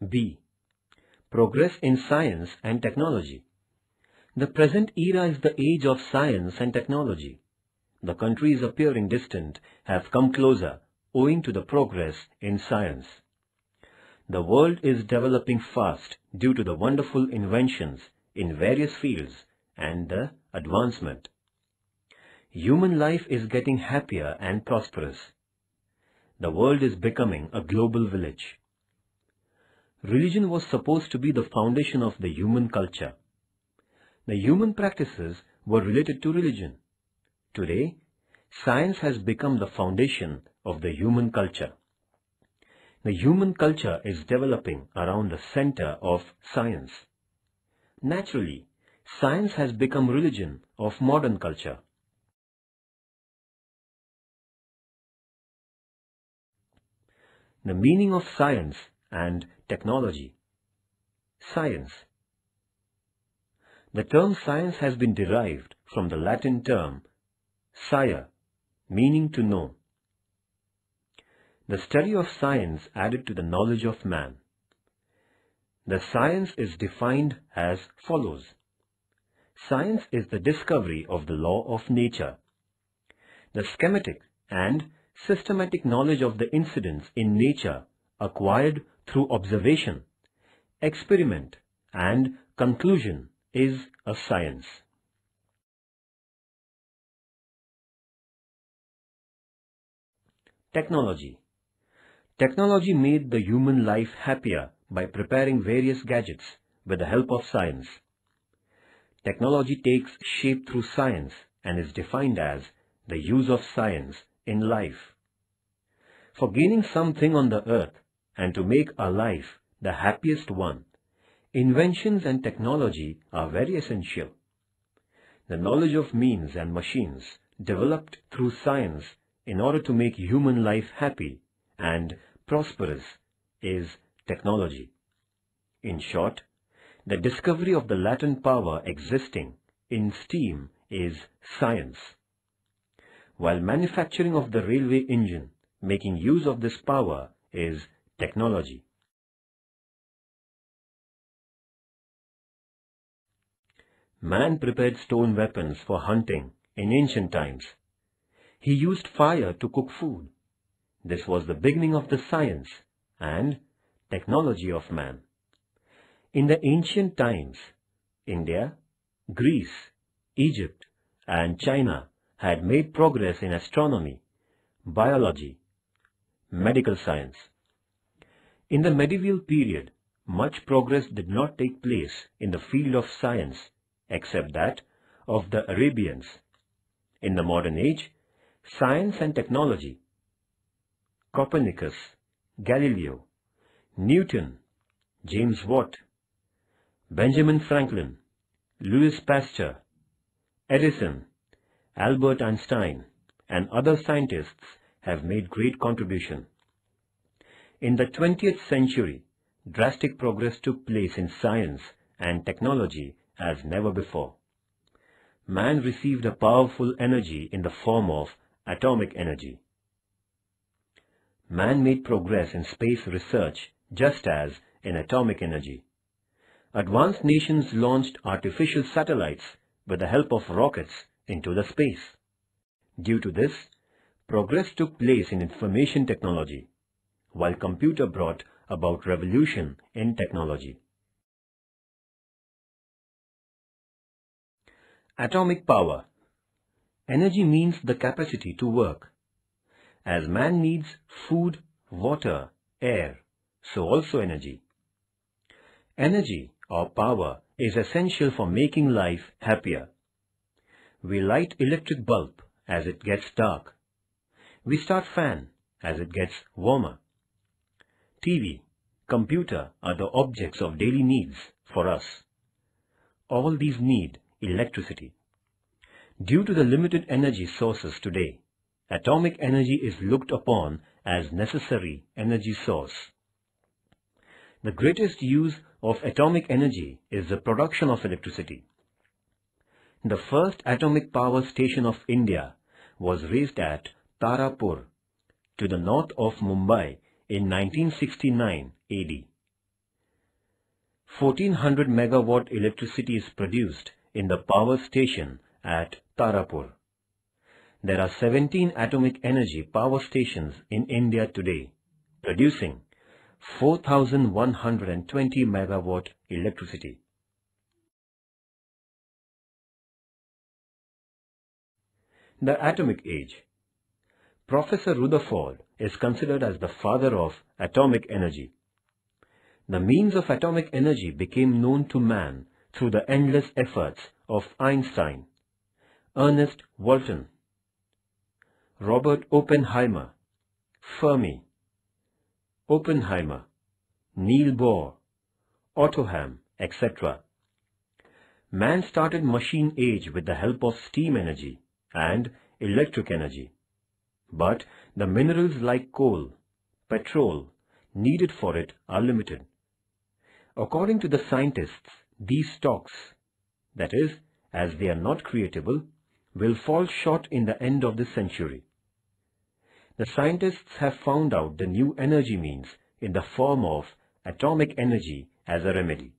B. Progress in science and technology. The present era is the age of science and technology. The countries appearing distant have come closer owing to the progress in science. The world is developing fast due to the wonderful inventions in various fields and the advancement. Human life is getting happier and prosperous. The world is becoming a global village. Religion was supposed to be the foundation of the human culture. The human practices were related to religion. Today, science has become the foundation of the human culture. The human culture is developing around the center of science. Naturally, science has become religion of modern culture. The meaning of science and technology. Science. The term science has been derived from the Latin term scire, meaning to know. The study of science added to the knowledge of man. The science is defined as follows. Science is the discovery of the law of nature. The schematic and systematic knowledge of the incidents in nature acquired through observation, experiment, and conclusion is a science. Technology. Technology made the human life happier by preparing various gadgets with the help of science. Technology takes shape through science and is defined as the use of science in life. For gaining something on the earth and to make our life the happiest one, inventions and technology are very essential. The knowledge of means and machines developed through science in order to make human life happy and prosperous is technology. In short, the discovery of the latent power existing in steam is science. While manufacturing of the railway engine, making use of this power is technology. Man prepared stone weapons for hunting in ancient times. He used fire to cook food. This was the beginning of the science and technology of man. In the ancient times, India, Greece, Egypt, and China had made progress in astronomy, biology, medical science. In the medieval period, much progress did not take place in the field of science except that of the Arabians. In the modern age, science and technology, Copernicus, Galileo, Newton, James Watt, Benjamin Franklin, Louis Pasteur, Edison, Albert Einstein, and other scientists have made great contribution. In the 20th century, drastic progress took place in science and technology as never before. Man received a powerful energy in the form of atomic energy. Man made progress in space research just as in atomic energy. Advanced nations launched artificial satellites with the help of rockets into the space. Due to this, progress took place in information technology, while computer brought about revolution in technology. Atomic power. Energy means the capacity to work. As man needs food, water, air, so also energy. Energy or power is essential for making life happier. We light electric bulb as it gets dark. We start fan as it gets warmer. TV, computer are the objects of daily needs for us. All these need electricity. Due to the limited energy sources today, atomic energy is looked upon as necessary energy source. The greatest use of atomic energy is the production of electricity. The first atomic power station of India was raised at Tarapur, to the north of Mumbai in 1969 AD. 1400 megawatt electricity is produced in the power station at Tarapur. There are 17 atomic energy power stations in India today, producing 4120 megawatt electricity. The atomic age. Professor Rutherford is considered as the father of atomic energy. The means of atomic energy became known to man through the endless efforts of Einstein, Ernest Walton, Robert Oppenheimer, Fermi, Oppenheimer, Niels Bohr, Otto Hahn, etc. Man started machine age with the help of steam energy and electric energy. But the minerals like coal, petrol, needed for it are limited. According to the scientists, these stocks, that is, as they are not creatable, will fall short in the end of this century. The scientists have found out the new energy means in the form of atomic energy as a remedy.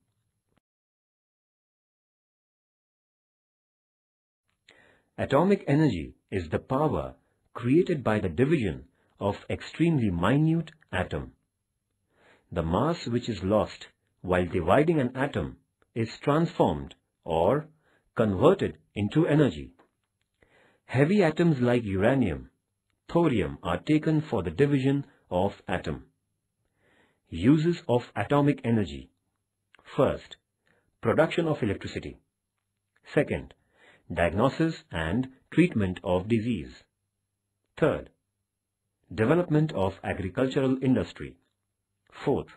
Atomic energy is the power created by the division of extremely minute atom. The mass which is lost while dividing an atom is transformed or converted into energy. Heavy atoms like uranium, thorium are taken for the division of atom. Uses of atomic energy. First, production of electricity. Second, diagnosis and treatment of disease. Third, development of agricultural industry. Fourth,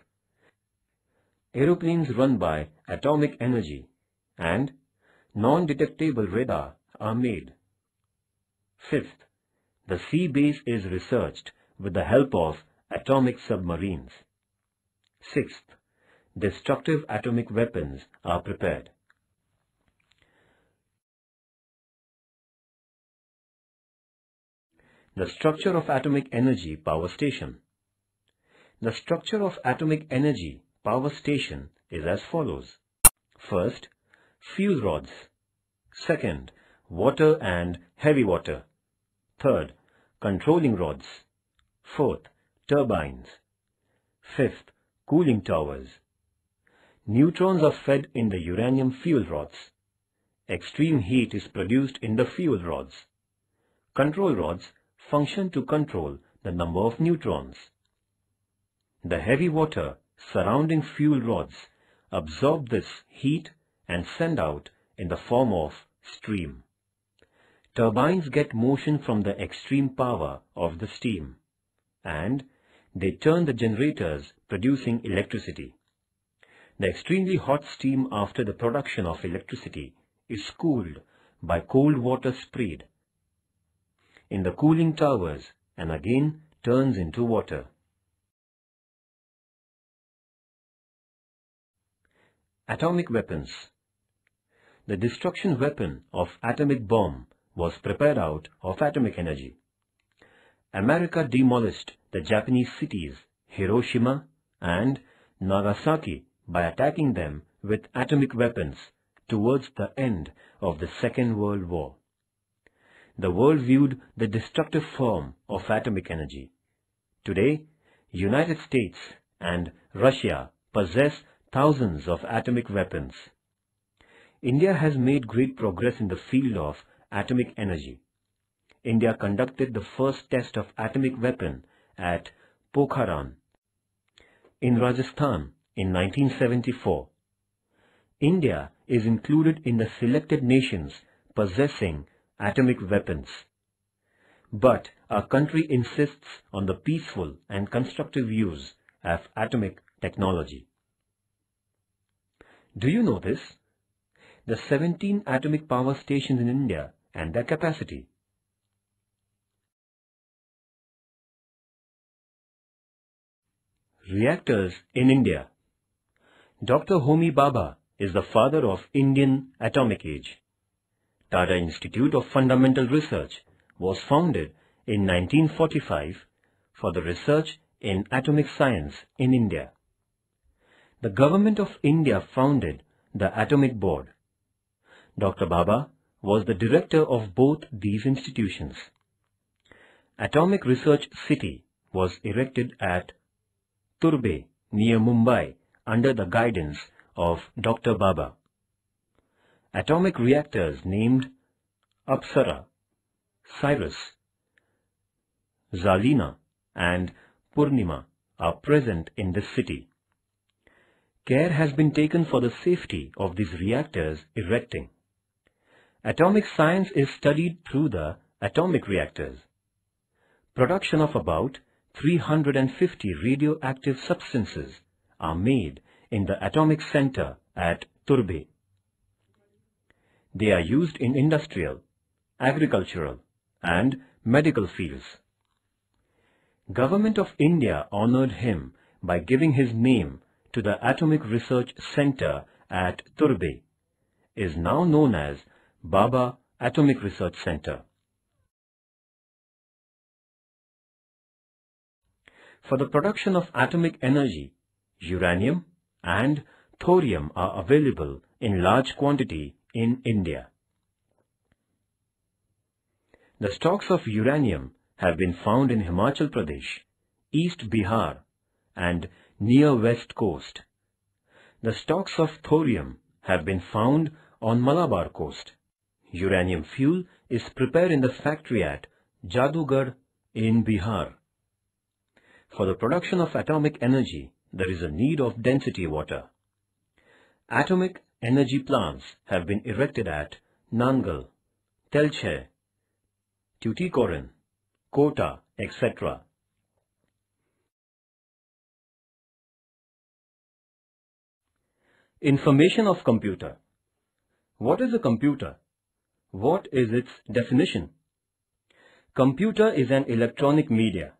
aeroplanes run by atomic energy and non-detectable radar are made. Fifth, the sea base is researched with the help of atomic submarines. Sixth, destructive atomic weapons are prepared. The structure of atomic energy power station. The structure of atomic energy power station is as follows. First, fuel rods. Second, water and heavy water. Third, controlling rods. Fourth, turbines. Fifth, cooling towers. Neutrons are fed in the uranium fuel rods. Extreme heat is produced in the fuel rods. Control rods function to control the number of neutrons. The heavy water surrounding fuel rods absorb this heat and send out in the form of steam. Turbines get motion from the extreme power of the steam, and they turn the generators producing electricity. The extremely hot steam after the production of electricity is cooled by cold water sprayed in the cooling towers and again turns into water. Atomic weapons. The destruction weapon of atomic bomb was prepared out of atomic energy. America demolished the Japanese cities Hiroshima and Nagasaki by attacking them with atomic weapons towards the end of the Second World War. The world viewed the destructive form of atomic energy. Today, United States and Russia possess thousands of atomic weapons. India has made great progress in the field of atomic energy. India conducted the first test of atomic weapon at Pokhran in Rajasthan in 1974. India is included in the selected nations possessing atomic weapons. But our country insists on the peaceful and constructive use of atomic technology. Do you know this? The 17 atomic power stations in India and their capacity. Reactors in India. Dr. Homi Baba is the father of Indian atomic age. Tata Institute of Fundamental Research was founded in 1945 for the research in atomic science in India. the Government of India founded the Atomic Board. Dr. Baba was the director of both these institutions. Atomic Research City was erected at Turbe near Mumbai under the guidance of Dr. Baba. Atomic reactors named Apsara, Cyrus, Zalina and Purnima are present in this city. Care has been taken for the safety of these reactors erecting. Atomic science is studied through the atomic reactors. Production of about 350 radioactive substances are made in the atomic center at Turbe. They are used in industrial, agricultural and medical fields. Government of India honored him by giving his name to the Atomic Research Center at Turbe, is now known as Baba Atomic Research Center. For the production of atomic energy, uranium and thorium are available in large quantity in India. The stocks of uranium have been found in Himachal Pradesh, East Bihar and near West Coast. The stocks of thorium have been found on Malabar coast. Uranium fuel is prepared in the factory at Jadugarh in Bihar. For the production of atomic energy, there is a need of density water. Atomic energy plants have been erected at Nangal, Telche, Tuticorin, Kota, etc. Information of computer. What is a computer? What is its definition? Computer is an electronic media.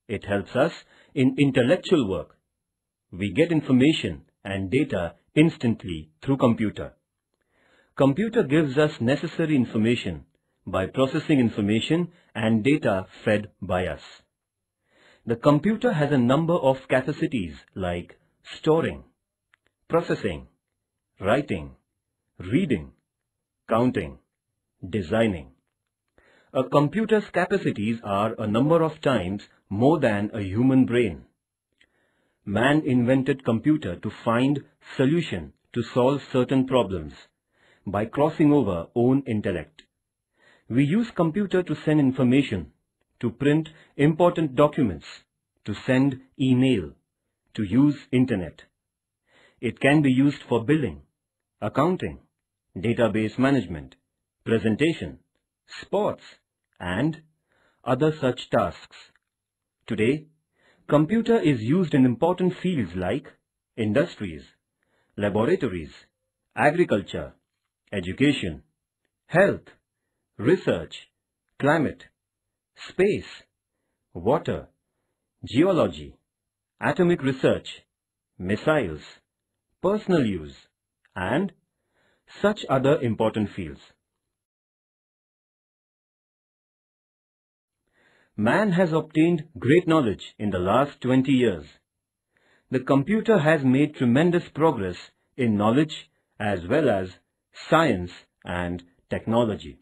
It helps us in intellectual work. We get information and data instantly through computer. Computer gives us necessary information by processing information and data fed by us. The computer has a number of capacities like storing, processing, writing, reading, counting, designing. A computer's capacities are a number of times more than a human brain. Man invented computer to find solution to solve certain problems by crossing over own intellect. We use computer to send information, to print important documents, to send email, to use internet. It can be used for billing, accounting, database management, presentation, sports, and other such tasks. Today, computer is used in important fields like industries, laboratories, agriculture, education, health, research, climate, space, water, geology, atomic research, missiles, personal use, and such other important fields. Man has obtained great knowledge in the last 20 years. The computer has made tremendous progress in knowledge as well as science and technology.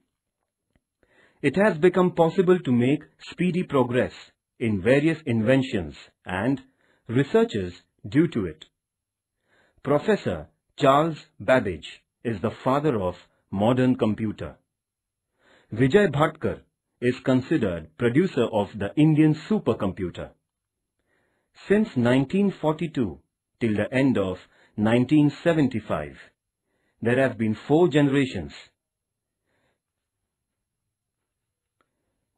It has become possible to make speedy progress in various inventions and researches due to it. Professor Charles Babbage is the father of modern computer. Vijay Bhatkar is considered producer of the Indian supercomputer. Since 1942 till the end of 1975, there have been 4 generations.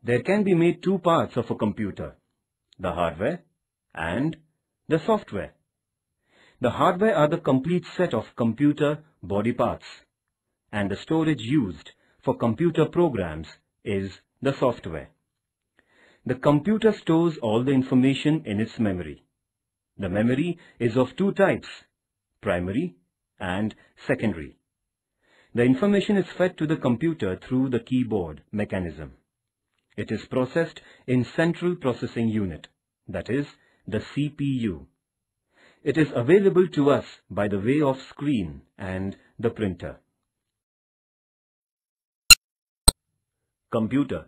There can be made 2 parts of a computer, the hardware and the software. The hardware are the complete set of computer body parts, and the storage used for computer programs is the software. The computer stores all the information in its memory. The memory is of 2 types, primary and secondary. The information is fed to the computer through the keyboard mechanism. It is processed in Central Processing Unit, that is, the CPU. It is available to us by the way of screen and the printer. Computer,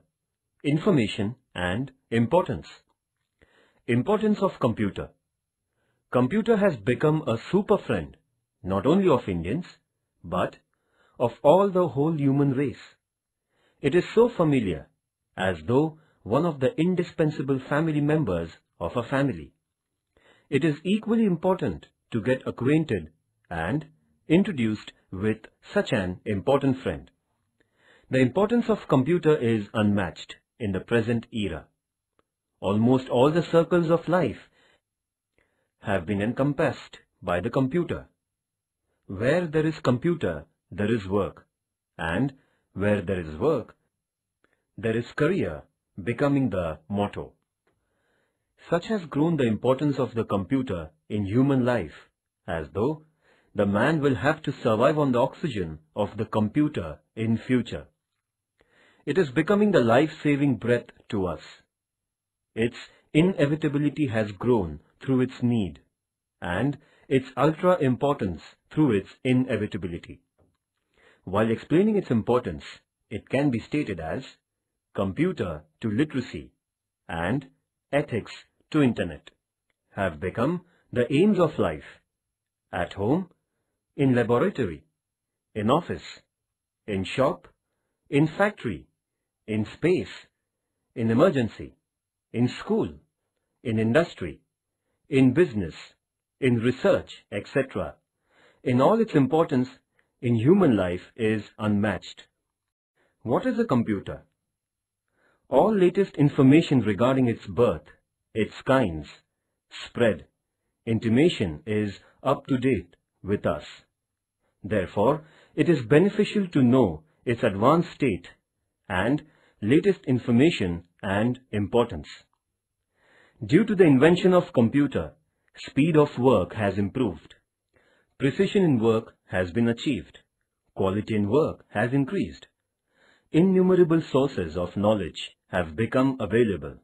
information and importance. Importance of computer. Computer has become a super friend, not only of Indians, but of all the whole human race. It is so familiar, as though one of the indispensable family members of a family. It is equally important to get acquainted and introduced with such an important friend. The importance of computer is unmatched in the present era. Almost all the circles of life have been encompassed by the computer. Where there is computer, there is work, and where there is work, there is career becoming the motto. Such has grown the importance of the computer in human life, as though the man will have to survive on the oxygen of the computer in future. It is becoming the life-saving breath to us. Its inevitability has grown through its need, and its ultra-importance through its inevitability. While explaining its importance, it can be stated as computer to literacy and ethics to internet have become the aims of life, at home, in laboratory, in office, in shop, in factory, in space, in emergency, in school, in industry, in business, in research, etc. In all its importance in human life is unmatched. What is a computer? All latest information regarding its birth, its kinds, spread, intimation is up to date with us. Therefore, it is beneficial to know its advanced state and latest information and importance. Due to the invention of computer, speed of work has improved. Precision in work has been achieved. Quality in work has increased. Innumerable sources of knowledge have become available.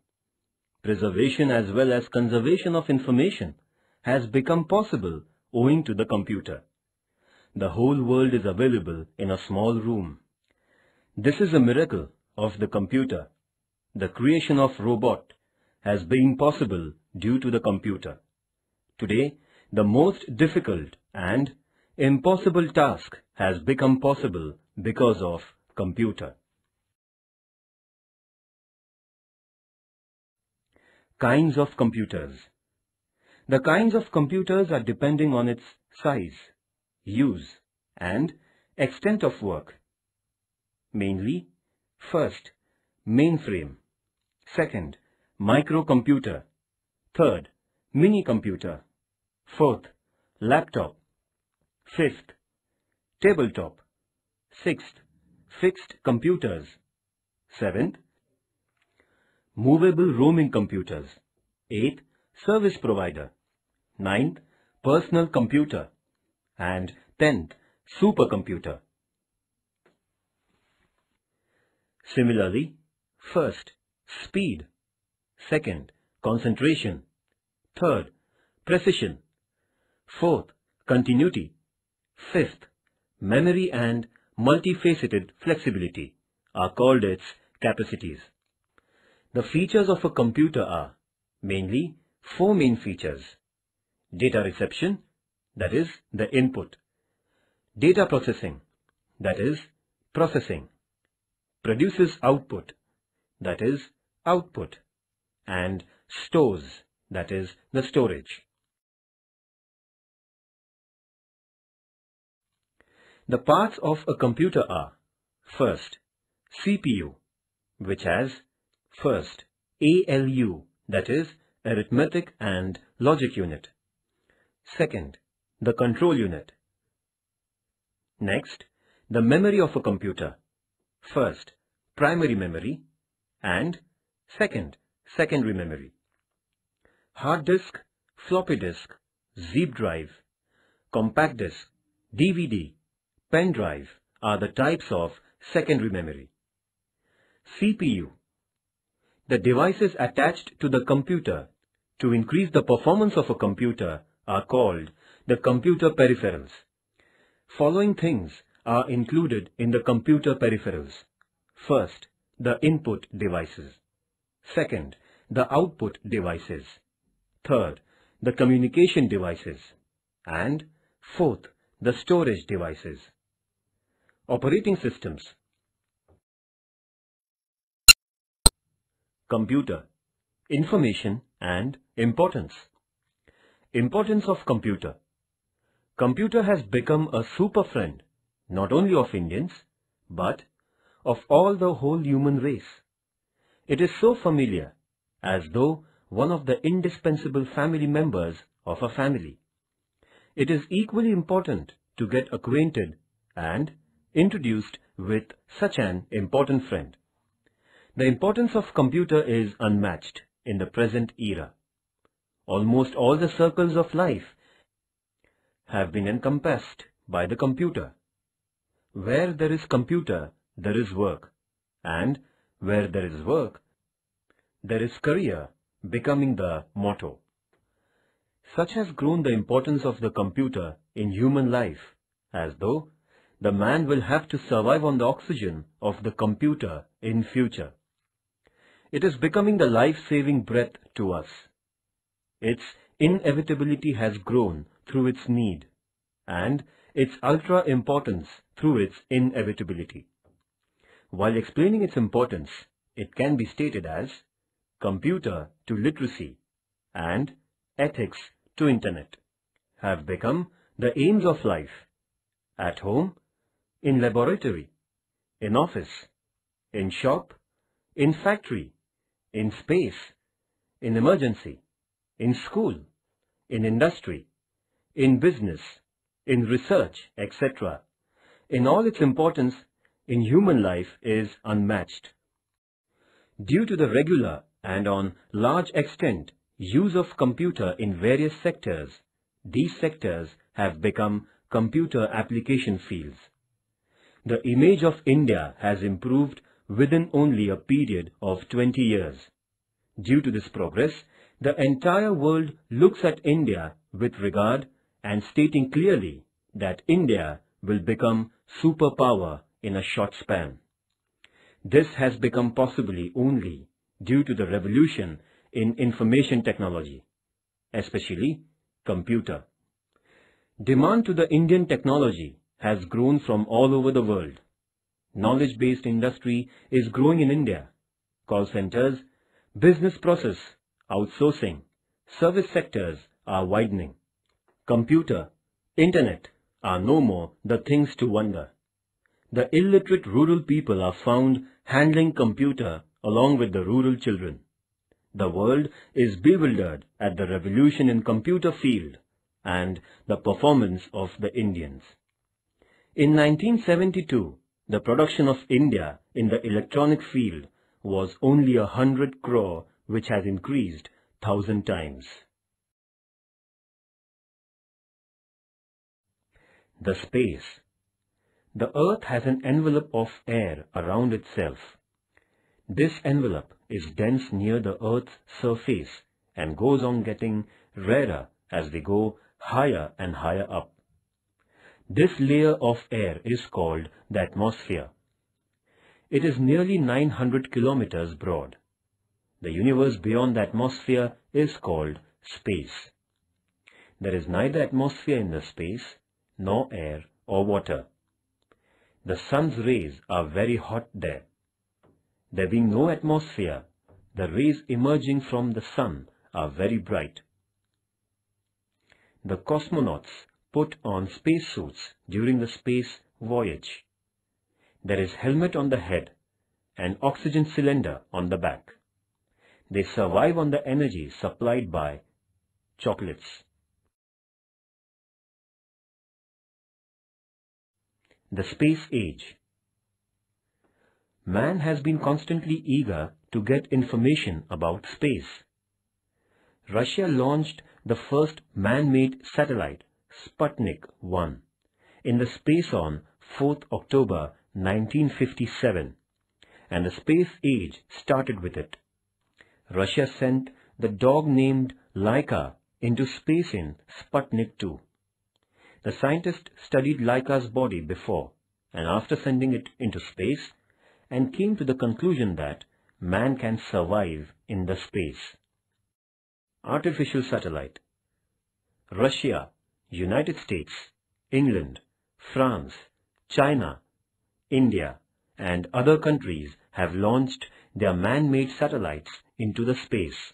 Preservation as well as conservation of information has become possible owing to the computer. The whole world is available in a small room. This is a miracle of the computer. The creation of robot has been possible due to the computer. Today, the most difficult and impossible task has become possible because of computer. Kinds of computers. The kinds of computers are depending on its size, use, and extent of work. Mainly, first, mainframe. Second, microcomputer. Third, mini-computer. Fourth, laptop. Fifth, tabletop. Sixth, fixed computers. Seventh, movable roaming computers. Eighth, service provider. Ninth, personal computer. And 10th, supercomputer. Similarly, first, speed. Second, concentration. Third, precision. Fourth, continuity. Fifth, memory and multifaceted flexibility are called its capacities. The features of a computer are mainly four main features. Data reception, that is the input. Data processing, that is processing. Produces output, that is output. And stores, that is the storage. The parts of a computer are, first, CPU, which has, first, ALU, that is arithmetic and logic unit. Second, the control unit. Next, the memory of a computer. First, primary memory, and second, secondary memory. Hard disk, floppy disk, zip drive, compact disk, DVD, pen drive are the types of secondary memory. CPU. The devices attached to the computer to increase the performance of a computer are called the computer peripherals. Following things are included in the computer peripherals. First, the input devices. Second, the output devices. Third, the communication devices. And fourth, the storage devices. Operating systems. Computer. Information and importance. Importance of computer. Computer has become a super friend, not only of Indians, but of all the whole human race. It is so familiar, as though one of the indispensable family members of a family. It is equally important to get acquainted and introduced with such an important friend. The importance of computer is unmatched in the present era. Almost all the circles of life have been encompassed by the computer. Where there is computer, there is work, and where there is work, there is career becoming the motto. Such has grown the importance of the computer in human life, as though the man will have to survive on the oxygen of the computer in future. It is becoming the life-saving breath to us. Its inevitability has grown through its need, and its ultra-importance through its inevitability. While explaining its importance, it can be stated as computer to literacy and ethics to internet have become the aims of life, at home, in laboratory, in office, in shop, in factory, in space, in emergency, in school, in industry, in business, in research, etc. In all its importance in human life is unmatched. Due to the regular and on large extent use of computer in various sectors, these sectors have become computer application fields. The image of India has improved within only a period of 20 years. Due to this progress, the entire world looks at India with regard and stating clearly that India will become superpower in a short span. This has become possibly only due to the revolution in information technology, especially computer. Demand to the Indian technology has grown from all over the world. Knowledge-based industry is growing in India. Call centers, business process, outsourcing, service sectors are widening. Computer, internet are no more the things to wonder. The illiterate rural people are found handling computer along with the rural children. The world is bewildered at the revolution in computer field and the performance of the Indians. In 1972, the production of India in the electronic field was only 100 crore, which has increased 1,000 times. The space. The earth has an envelope of air around itself. This envelope is dense near the earth's surface and goes on getting rarer as we go higher and higher up. This layer of air is called the atmosphere. It is nearly 900 kilometers broad. The universe beyond the atmosphere is called space. There is neither atmosphere in the space, nor air or water. The sun's rays are very hot there. There being no atmosphere, the rays emerging from the sun are very bright. The cosmonauts put on spacesuits during the space voyage. There is helmet on the head and oxygen cylinder on the back. They survive on the energy supplied by chocolates. The space age. Man has been constantly eager to get information about space. Russia launched the first man-made satellite, Sputnik 1, in the space on 4th October 1957, and the space age started with it. Russia sent the dog named Laika into space in Sputnik 2. The scientist studied Laika's body before and after sending it into space and came to the conclusion that man can survive in the space. Artificial satellite. Russia, United States, England, France, China, India, and other countries have launched their man-made satellites into the space.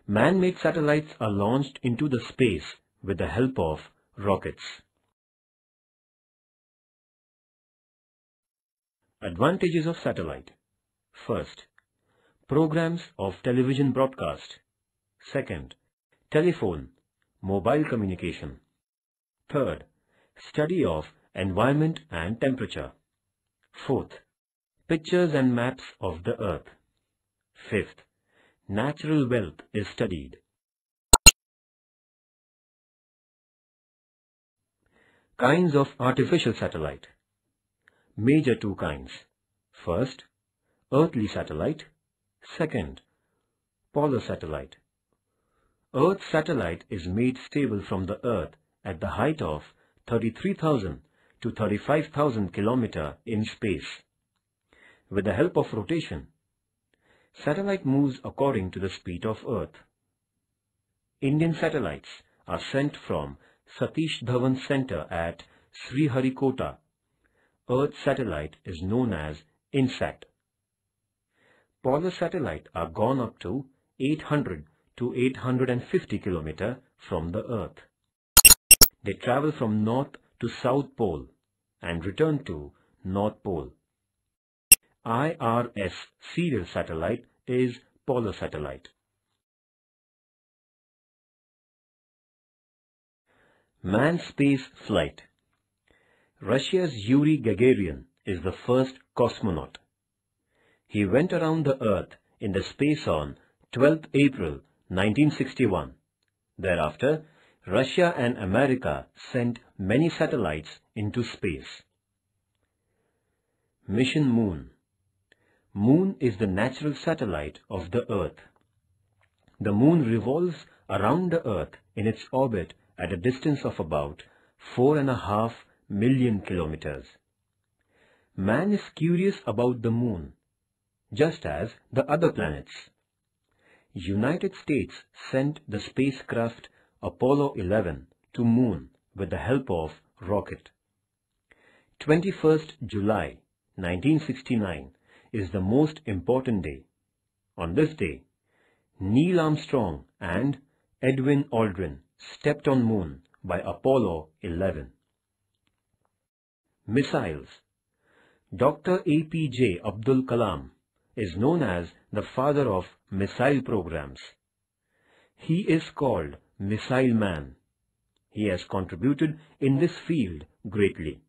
Man-made satellites are launched into the space with the help of rockets. Advantages of satellite. First, programs of television broadcast. Second, telephone, mobile communication. Third, study of environment and temperature. Fourth, pictures and maps of the Earth. Fifth, natural wealth is studied. Kinds of artificial satellite. Major two kinds. First, earthly satellite. Second, polar satellite. Earth's satellite is made stable from the Earth at the height of 33,000 to 35,000 km in space. With the help of rotation, satellite moves according to the speed of Earth. Indian satellites are sent from Satish Dhawan Center at Sriharikota. Earth's satellite is known as INSAT. Polar satellites are gone up to 800 to 850 km from the Earth. They travel from North to South Pole and return to North Pole. IRS serial satellite is polar satellite. Manned space flight. Russia's Yuri Gagarin is the first cosmonaut. He went around the Earth in the space on 12th April 1961. Thereafter, Russia and America sent many satellites into space. Mission Moon. Moon is the natural satellite of the Earth. The Moon revolves around the Earth in its orbit at a distance of about 4.5 million kilometers. Man is curious about the Moon, just as the other planets. United States sent the spacecraft Apollo 11 to Moon with the help of rocket. 21st July 1969 is the most important day. On this day, Neil Armstrong and Edwin Aldrin stepped on Moon by Apollo 11. Missiles. Dr. APJ Abdul Kalam is known as the father of missile programs. He is called Missile Man. He has contributed in this field greatly.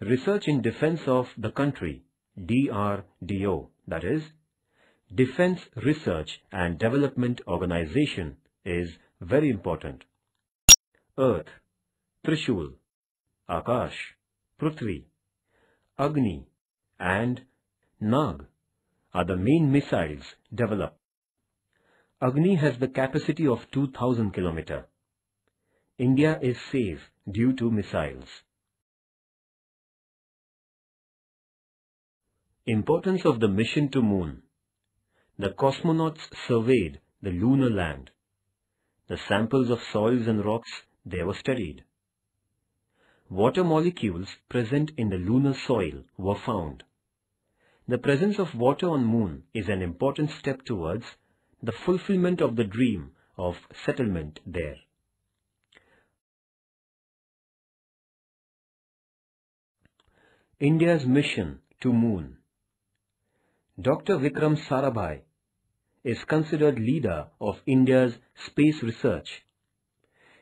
Research in defense of the country, DRDO, that is, Defense Research and Development Organization, is very important. Earth, Trishul, Akash, Prithvi, Agni and Nag are the main missiles developed. Agni has the capacity of 2000 km. India is safe due to missiles. Importance of the mission to Moon. The cosmonauts surveyed the lunar land. The samples of soils and rocks there were studied. Water molecules present in the lunar soil were found. The presence of water on Moon is an important step towards the fulfillment of the dream of settlement there. India's mission to Moon. Dr. Vikram Sarabhai is considered leader of India's space research.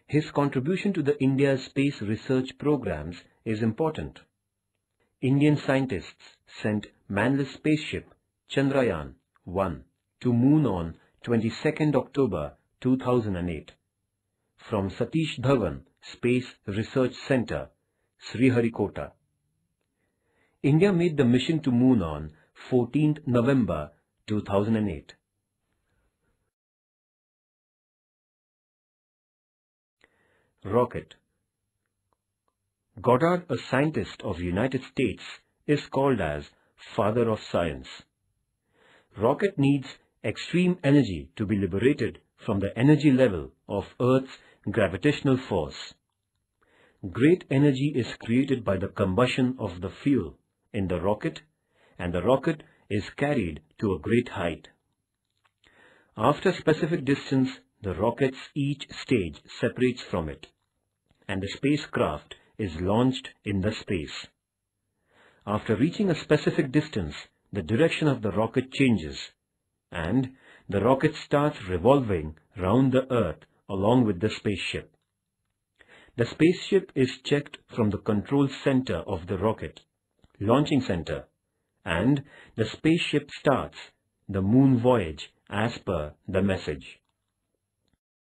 His contribution to the India's space research programs is important. Indian scientists sent manless spaceship Chandrayaan-1 to Moon on 22nd October 2008 from Satish Dhawan Space Research Center, Sriharikota. India made the mission to Moon on 14th November 2008. Rocket. Goddard, a scientist of the United States, is called as Father of Science. Rocket needs extreme energy to be liberated from the energy level of Earth's gravitational force. Great energy is created by the combustion of the fuel in the rocket, and the rocket is carried to a great height. After a specific distance, the rocket's each stage separates from it, and the spacecraft is launched in the space. After reaching a specific distance, the direction of the rocket changes, and the rocket starts revolving round the Earth along with the spaceship. The spaceship is checked from the control center of the rocket, launching center, and the spaceship starts the moon voyage as per the message.